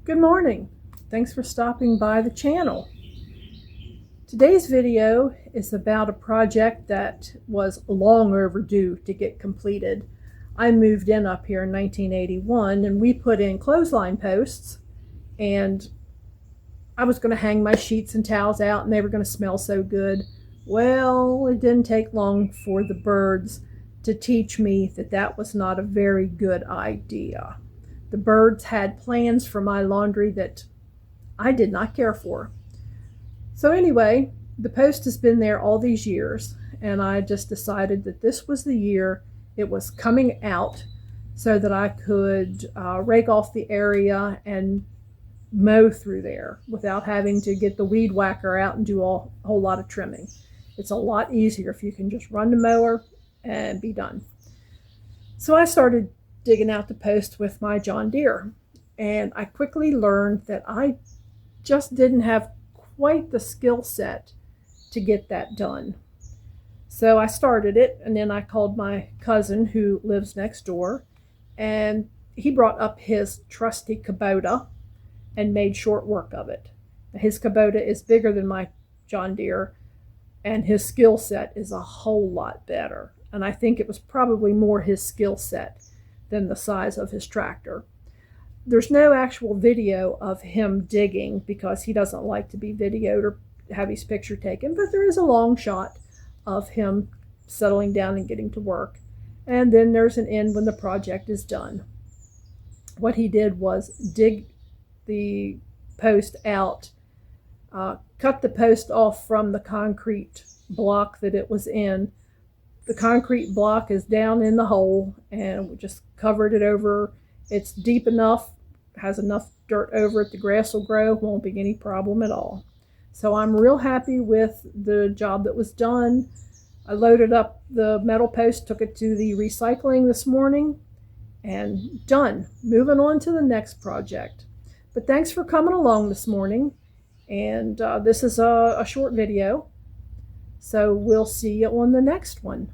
Good morning. Thanks for stopping by the channel. Today's video is about a project that was long overdue to get completed. I moved in up here in 1981 and we put in clothesline posts, and I was going to hang my sheets and towels out and they were going to smell so good. Well, it didn't take long for the birds to teach me that that was not a very good idea. The birds had plans for my laundry that I did not care for. So anyway, the post has been there all these years, and I just decided that this was the year it was coming out so that I could rake off the area and mow through there without having to get the weed whacker out and do a whole lot of trimming. It's a lot easier if you can just run the mower and be done. So I started digging out the post with my John Deere, and I quickly learned that I just didn't have quite the skill set to get that done. So I started it, and then I called my cousin who lives next door, and he brought up his trusty Kubota and made short work of it. His Kubota is bigger than my John Deere, and his skill set is a whole lot better. And I think it was probably more his skill set than the size of his tractor. There's no actual video of him digging because he doesn't like to be videoed or have his picture taken, but there is a long shot of him settling down and getting to work. And then there's an end when the project is done. What he did was dig the post out, cut the post off from the concrete block that it was in. The concrete block is down in the hole, and we just covered it over. It's deep enough, has enough dirt over it, the grass will grow, won't be any problem at all. So I'm real happy with the job that was done. I loaded up the metal post, took it to the recycling this morning, and done. Moving on to the next project. But thanks for coming along this morning, and this is a short video. So we'll see you on the next one.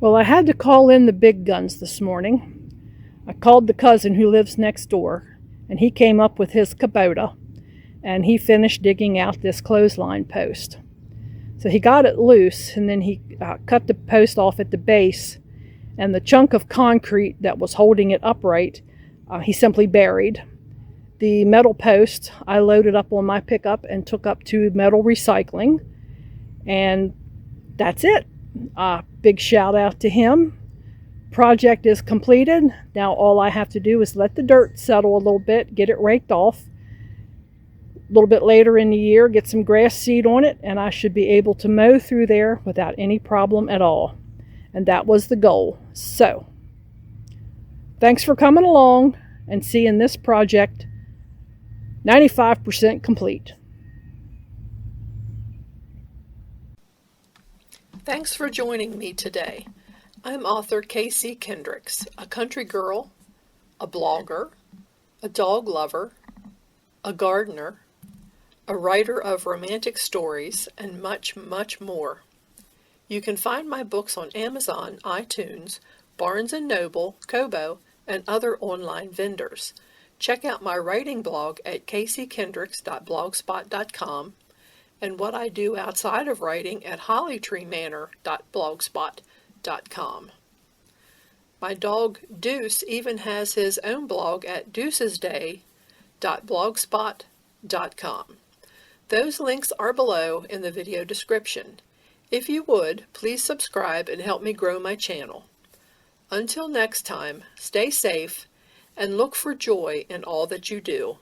Well, I had to call in the big guns this morning. I called the cousin who lives next door, and he came up with his Kubota, and he finished digging out this clothesline post. So he got it loose, and then he cut the post off at the base, and the chunk of concrete that was holding it upright, he simply buried. The metal post I loaded up on my pickup and took up to metal recycling, and that's it. Big shout out to him. Project is completed. Now all I have to do is let the dirt settle a little bit, get it raked off. A little bit later in the year, get some grass seed on it, and I should be able to mow through there without any problem at all. And that was the goal. So, thanks for coming along and seeing this project 95% complete. Thanks for joining me today. I'm author Casey Kendricks, a country girl, a blogger, a dog lover, a gardener, a writer of romantic stories, and much, much more. You can find my books on Amazon, iTunes, Barnes & Noble, Kobo, and other online vendors. Check out my writing blog at caseykendricks.blogspot.com and what I do outside of writing at hollytreemanor.blogspot.com. My dog Deuce even has his own blog at deucesday.blogspot.com. Those links are below in the video description. If you would, please subscribe and help me grow my channel. Until next time, stay safe and look for joy in all that you do.